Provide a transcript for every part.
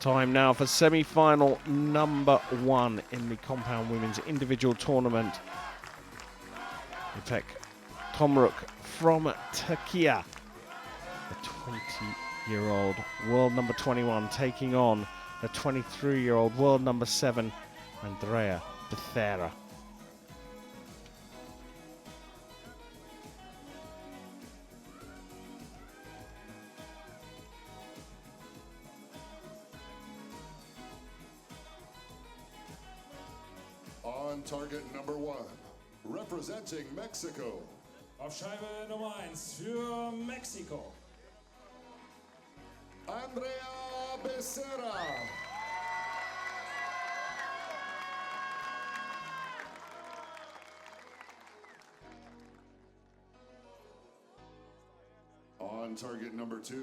Time now for semi-final number 1 in the compound women's individual tournament. Ipek Tomruk from Turkey, the 20-year-old world number 21, taking on the 23-year-old world number 7, Andrea Becerra. On target number 1, representing Mexico. Auf Scheibe Nummer 1 für Mexiko. Andrea Becerra. On target number 2,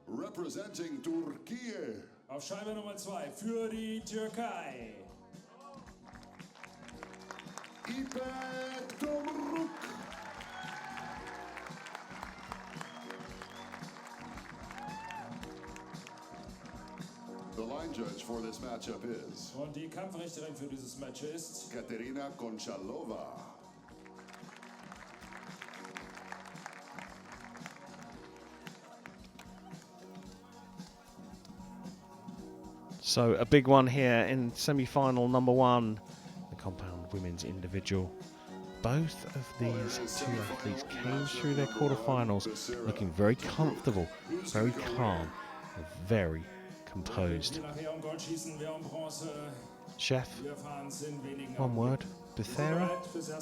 representing Turkey. Auf Scheibe Nummer 2 für die Türkei. Ipek Tomruk. The line judge for this matchup is Und die Kampfrichterin für dieses Match ist Katerina Konchalova. So a big one here in semi-final number 1, the compound women's individual. Both of these two athletes came through their quarterfinals looking very comfortable, very calm, and very composed. Chef, one word, Becerra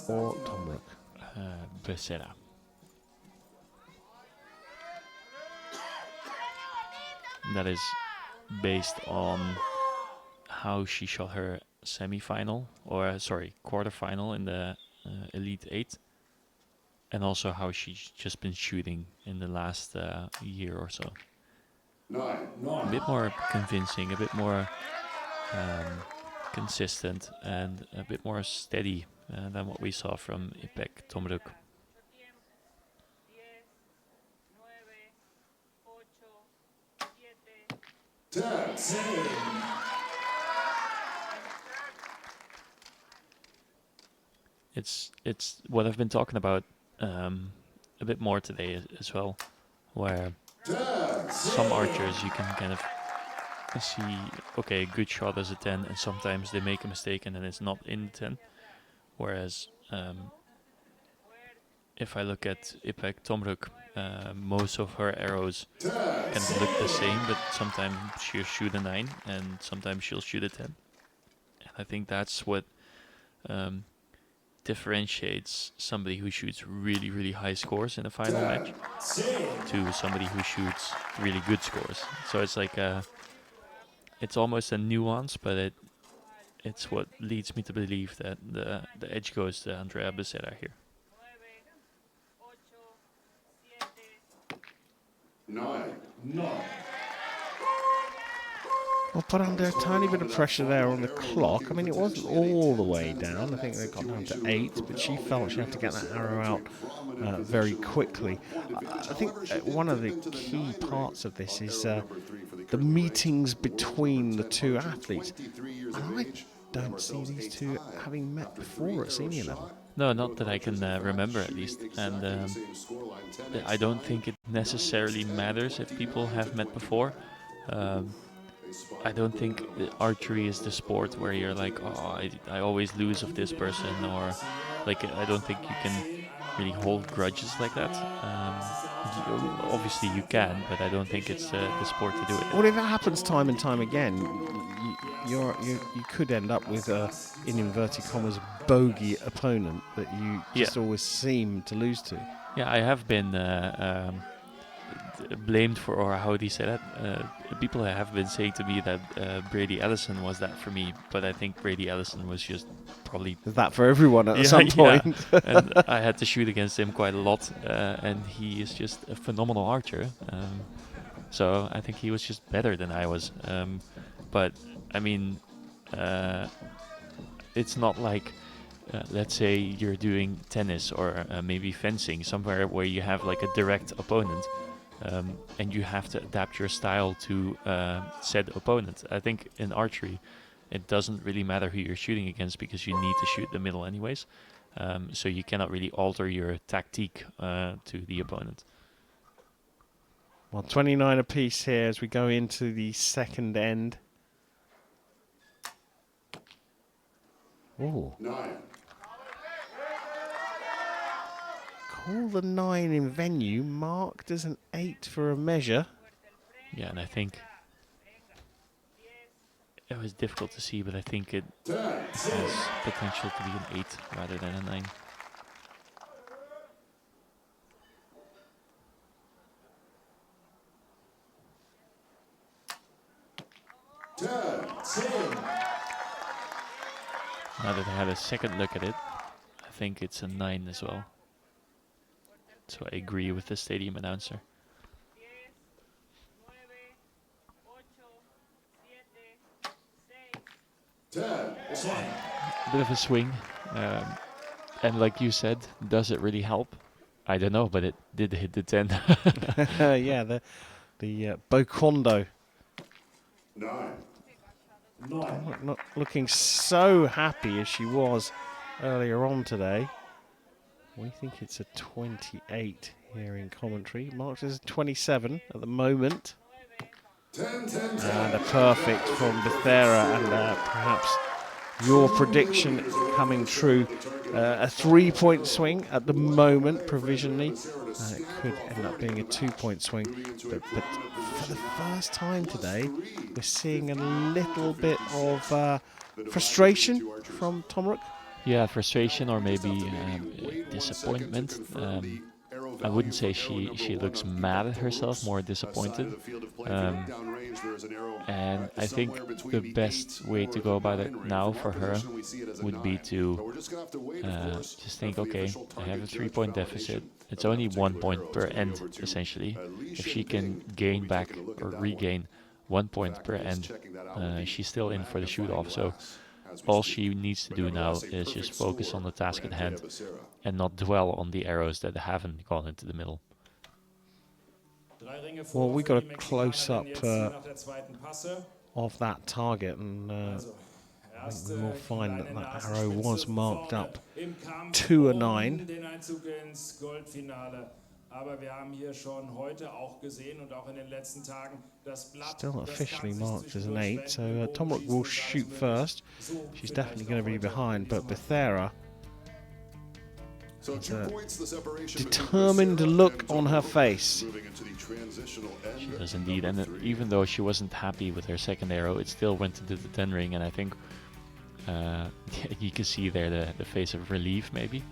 or Tomruk? Becerra. That is based on how she shot her semi-final, or quarterfinal in the Elite 8, and also how she's just been shooting in the last year or so. A bit more convincing, a bit more consistent, and a bit more steady than what we saw from Ipek Tomruk. It's what I've been talking about a bit more today as well, where some archers you can kind of see, okay, good shot as a 10, and sometimes they make a mistake and then it's not in the 10. Whereas if I look at Ipek Tomruk, most of her arrows can look the same, but sometimes she'll shoot a 9 and sometimes she'll shoot a 10. And I think that's what differentiates somebody who shoots really, really high scores in a final match to somebody who shoots really good scores. So it's like it's almost a nuance, but it's what leads me to believe that the edge goes to Andrea Becerra here. 9. Well, put under a tiny bit of pressure there on the clock. I mean, it wasn't all the way down. I think they got down to 8, but she felt she had to get that arrow out very quickly. I think one of the key parts of this is the meetings between the two athletes. And I don't see these two having met before at senior level. No, not that I can remember, at least. And I don't think it necessarily matters if people have met before. I don't think archery is the sport where you're like, oh, I always lose of this person, or like, I don't think you can really hold grudges like that. Obviously you can, but I don't think it's the sport to do it. Well, if that happens time and time again, you could end up with a, in inverted commas, bogey opponent that you just always seem to lose to. Yeah, I have been blamed for, or how do you say that? People have been saying to me that Brady Ellison was that for me, but I think Brady Ellison was just probably that for everyone at some point. Yeah. And I had to shoot against him quite a lot, and he is just a phenomenal archer. So I think he was just better than I was. But I mean, it's not like, let's say you're doing tennis or maybe fencing, somewhere where you have like a direct opponent. and you have to adapt your style to said opponent. I think in archery, it doesn't really matter who you're shooting against because you need to shoot the middle anyways. So you cannot really alter your tactique to the opponent. Well, 29 apiece here as we go into the second end. Ooh. 9. Call the 9 in venue, marked as an 8 for a measure. Yeah, and I think it was difficult to see, but I think it 10. has potential to be an 8 rather than a 9. 10. Now that I had a second look at it, I think it's a 9 as well. So I agree with the stadium announcer. 10. A bit of a swing. And like you said, does it really help? I don't know, but it did hit the 10. Yeah, the Bokondo 9. not looking so happy as she was earlier on today. We think it's a 28 here in commentary. Marked as a 27 at the moment. 10. 10. And a perfect from Becerra, and perhaps your prediction coming true. A 3-point swing at the moment, provisionally. It could end up being a 2-point swing. But for the first time today, we're seeing a little bit of frustration from Tomruk. Yeah, frustration or maybe disappointment. I wouldn't say she looks mad at herself, more disappointed. And I think the best way to go about it now for her would be to just think, okay, I have a 3-point deficit. It's only 1 point per end, essentially. If she can gain back or regain 1 point per end, she's still in for the shoot-off. So all she needs to do now is just focus on the task at hand and not dwell on the arrows that haven't gone into the middle. Well, we got a close-up of that target, and we'll find that that arrow was marked up to a 9. Still officially marked as an 8, so Tomruk will shoot first. She's definitely going to be behind, but Becerra has a determined look on her face. She does indeed, and even though she wasn't happy with her second arrow, it still went into the 10 ring, and I think you can see there the face of relief maybe.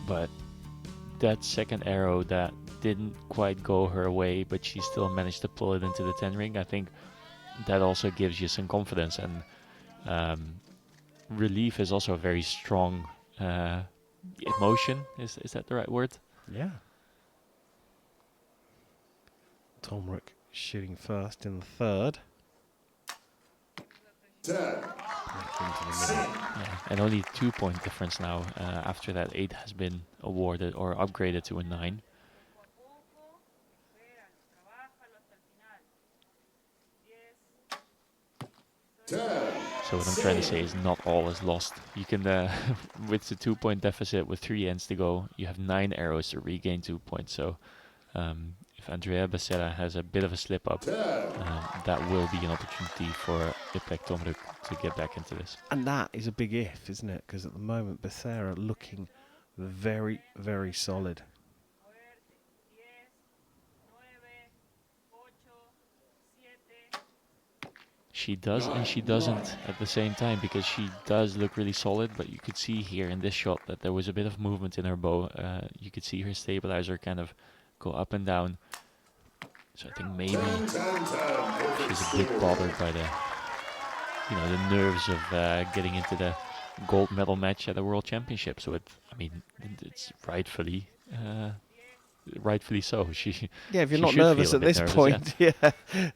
But that second arrow that didn't quite go her way, but she still managed to pull it into the 10 ring, I think that also gives you some confidence, and relief is also a very strong emotion. Is that the right word? Yeah. Tomruk shooting first in the third. 10. Yeah, and only 2-point difference now after that 8 has been awarded or upgraded to a 9. So what I'm trying to say is not all is lost. You can, with the 2-point deficit with 3 ends to go, you have 9 arrows to regain 2 points. So if Andrea Becerra has a bit of a slip up, that will be an opportunity for Ipek Tomruk to get back into this. And that is a big if, isn't it? Because at the moment, Becerra looking very, very solid. She does and she doesn't at the same time, because she does look really solid, but you could see here in this shot that there was a bit of movement in her bow. You could see her stabilizer kind of go up and down. So I think maybe she's a bit bothered by the nerves of getting into the gold medal match at the World Championships. So it's rightfully so. Yeah, if you're she not should nervous feel a at bit this nervous, point, yeah,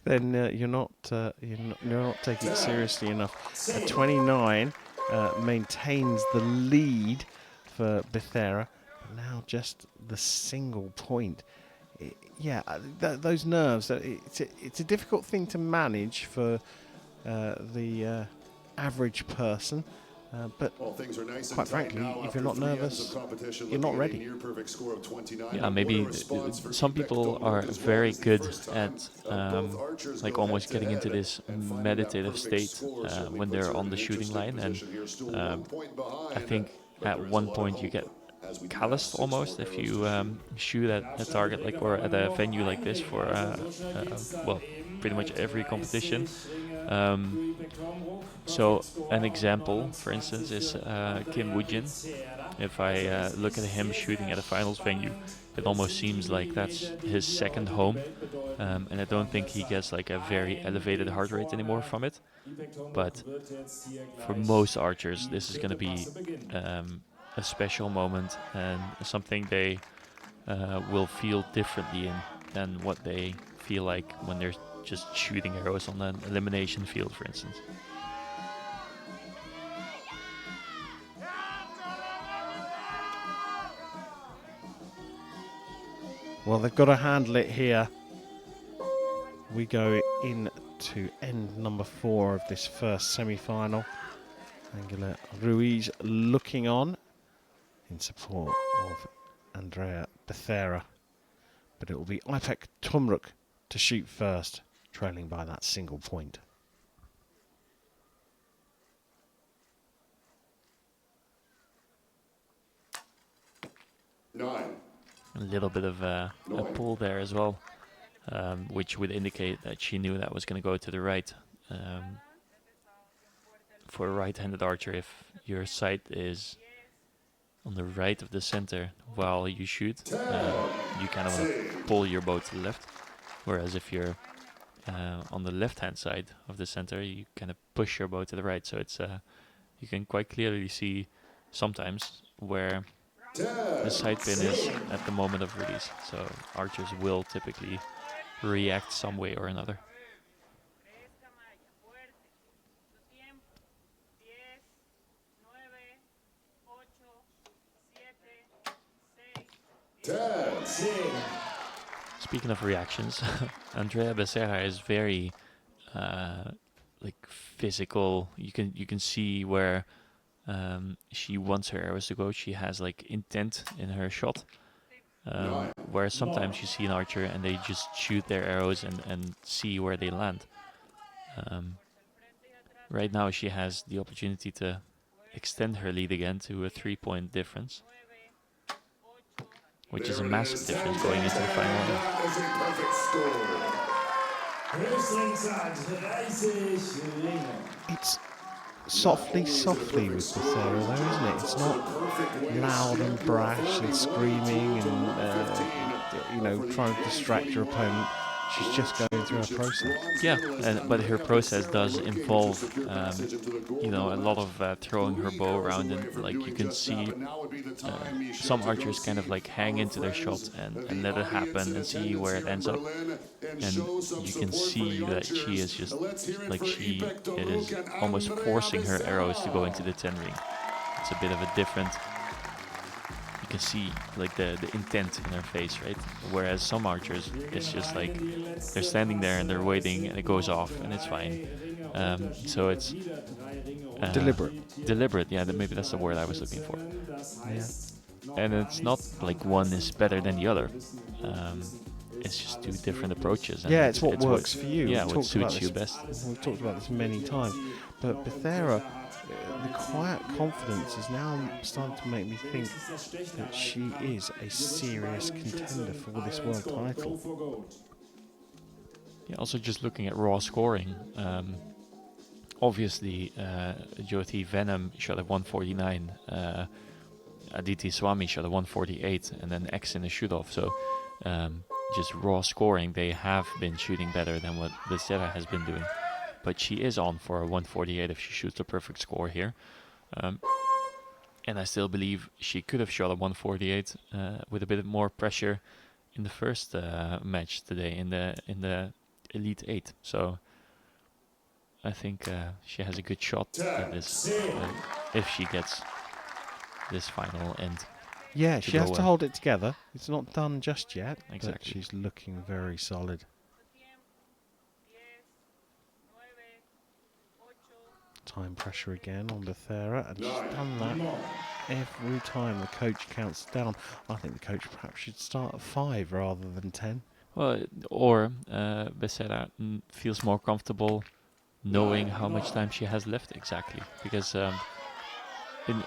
then you're not taking it seriously enough. 29 maintains the lead for Becerra. Now just the single point yeah, those nerves. It's a difficult thing to manage for the average person, but Well, things are nice and quite tight frankly, now if after you're not 3 ends of nervous, competition, you're not looking at a ready. near-perfect score of 29. Yeah, What a maybe response for some Ipek people are Tomruk as well. very It's the good first time at both archers like go almost getting into head-to-head this and finding that meditative perfect state score certainly when puts they're her on in the an shooting interesting line, and position here, still 1 um, point I behind. think But at there is a one lot of point you hope get as we do have calloused 6 more almost if arrows you to shoot. shoot at a Abstand target beträgt like auf or einmal at nur a noch venue like einen this Ring. for Also so schnell geht's dann well, im pretty much every competition. 30-Ringer Um, für Ipek Tomruk. so Perfect score an example, for 29 instance, is für Kim Andrea Woojin. Becerra. If I Also es look at ist him sehr, shooting sehr at a finals venue, spannend. it Das almost sind die seems like that's Millimeter, die his hier second heute die home. Welt bedeuten. And I don't Kommt think he besser gets like a very ein elevated gegen heart rate anymore vorne. from it. Ipek But Tomruk wird jetzt hier for gleich most archers, die this is going to dritte be Passe beginnen. a special moment and something they will feel differently in than what they feel like when they're just shooting arrows on an elimination field, for instance. Well, they've got to handle it here. We go into end number 4 of this first semi-final. Angela Ruiz looking on in support of Andrea Becerra. But it will be Ipek Tomruk to shoot first, trailing by that single point. A little bit of a pull there as well, which would indicate that she knew that was going to go to the right. For a right-handed archer, if your sight is on the right of the center while you shoot, you kind of want to pull your bow to the left. Whereas if you're on the left-hand side of the center, you kind of push your bow to the right. So it's you can quite clearly see sometimes where the side pin is at the moment of release. So archers will typically react some way or another. Speaking of reactions, Andrea Becerra is very like physical. You can see where she wants her arrows to go. She has like intent in her shot. Whereas sometimes you see an archer and they just shoot their arrows and see where they land. Right now she has the opportunity to extend her lead again to a 3-point difference, which is a massive difference going into the final round. That is a perfect score. Höchstringzeit 30 Ringe. It's softly with Becerra though, isn't it? It's not loud and brash and screaming and trying to distract your opponent. She's just going through her process. Yeah, but her process does involve, a lot of throwing her bow around, and like you can see some archers kind of like hang into their shot and let it happen and see where it ends up. And you can see that she is just like she is almost forcing her arrows to go into the 10 ring. It's a bit of a different. You can see like the intent in her face, right? Whereas some archers, it's just like they're standing there and they're waiting and it goes off and it's fine. So it's deliberate, yeah, maybe that's the word I was looking for. Yeah. And it's not like one is better than the other. It's just 2 different approaches. And yeah, it's what works for you. Yeah, what suits you best. We've talked about this many times. But Becerra, the quiet confidence is now starting to make me think that she is a serious contender for this world title. Yeah, also just looking at raw scoring, obviously Jyoti Venom shot at 149, Aditi Swami shot at 148, and then X in the shoot-off. So just raw scoring, they have been shooting better than what Becerra has been doing. But she is on for a 148 if she shoots the perfect score here. And I still believe she could have shot a 148 with a bit more pressure in the first match today in the Elite 8. So I think she has a good shot at this if she gets this final end. Yeah, to she has go to well. hold it together. It's not done just yet, but Exactly. she's looking very solid. Time pressure again on Becerra, and she's done that every time the coach counts down. I think the coach perhaps should start at 5 rather than 10. Well, or Becerra feels more comfortable knowing how much time she has left exactly. Because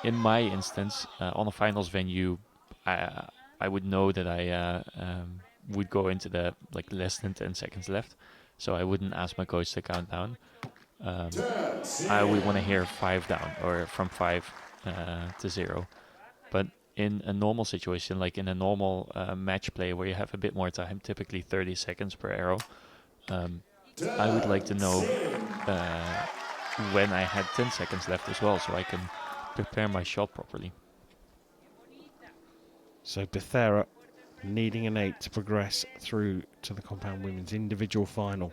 in my instance, on a finals venue, I would know that I would go into the like less than 10 seconds left, so I wouldn't ask my coach to count down. I would want to hear 5 down or from 5 to 0. But in a normal situation, like in a normal match play where you have a bit more time, typically 30 seconds per arrow, I would like to know when I had 10 seconds left as well, so I can prepare my shot properly. So Becerra needing an 8 to progress through to the compound women's individual final.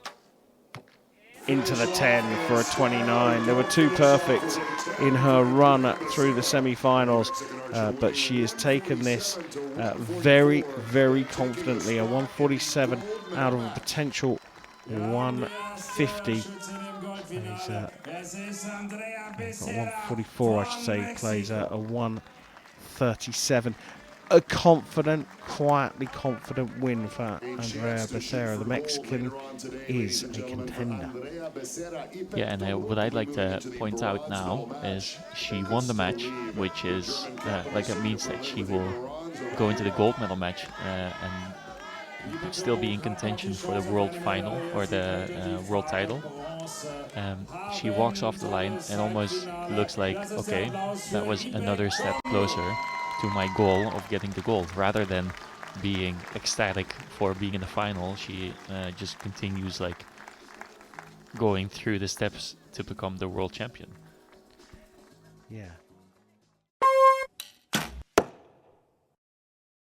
Into the 10 for a 29. There were 2 perfects in her run through the semi-finals, but she has taken this very, very confidently. A 147 out of a potential 150. He's got 144, I should say. He plays a 137. A confident, quietly confident win for Andrea Becerra. The Mexican is a contender. Yeah, and what I'd like to point out now is she won the match, which is like it means that she will go into the gold medal match and still be in contention for the world final or the world title. She walks off the line and almost looks like, okay, that was another step closer to my goal of getting the gold. Rather than being ecstatic for being in the final, she just continues like going through the steps to become the world champion. Yeah.